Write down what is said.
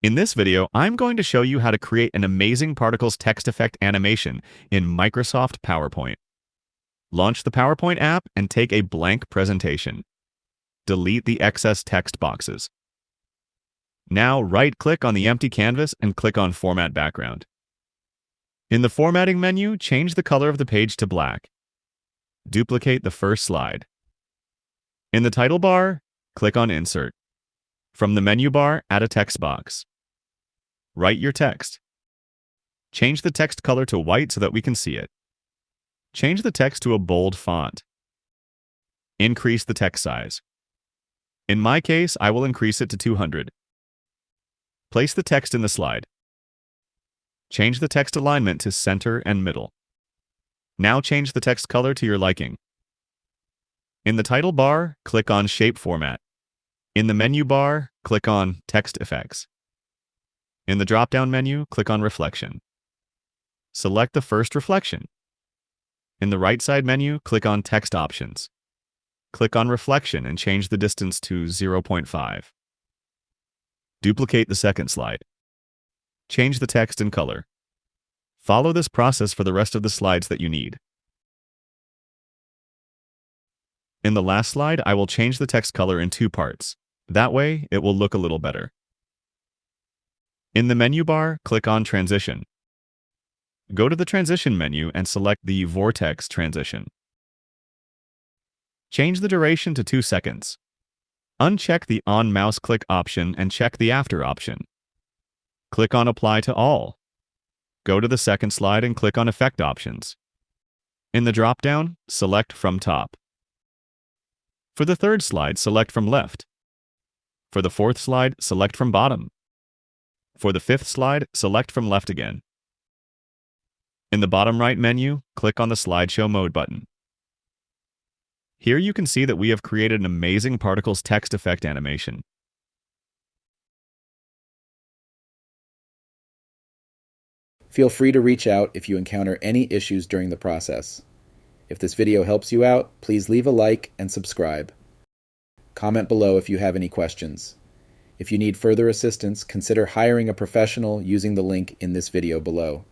In this video, I'm going to show you how to create an amazing particles text effect animation in Microsoft PowerPoint. Launch the PowerPoint app and take a blank presentation. Delete the excess text boxes. Now right-click on the empty canvas and click on Format Background. In the Formatting menu, change the color of the page to black. Duplicate the first slide. In the title bar, click on Insert. From the menu bar, add a text box. Write your text. Change the text color to white so that we can see it. Change the text to a bold font. Increase the text size. In my case, I will increase it to 200. Place the text in the slide. Change the text alignment to center and middle. Now change the text color to your liking. In the title bar, click on Shape Format. In the menu bar, click on Text Effects. In the drop-down menu, click on Reflection. Select the first reflection. In the right side menu, click on Text Options. Click on Reflection and change the distance to 0.5. Duplicate the second slide. Change the text and color. Follow this process for the rest of the slides that you need. In the last slide, I will change the text color in 2 parts. That way, it will look a little better. In the menu bar, click on Transition. Go to the Transition menu and select the Vortex transition. Change the duration to 2 seconds. Uncheck the On Mouse Click option and check the After option. Click on Apply to All. Go to the second slide and click on Effect Options. In the drop-down, select From Top. For the third slide, select from left. For the fourth slide, select from bottom. For the fifth slide, select from left again. In the bottom right menu, click on the Slideshow Mode button. Here you can see that we have created an amazing particles text effect animation. Feel free to reach out if you encounter any issues during the process. If this video helps you out, please leave a like and subscribe. Comment below if you have any questions. If you need further assistance, consider hiring a professional using the link in this video below.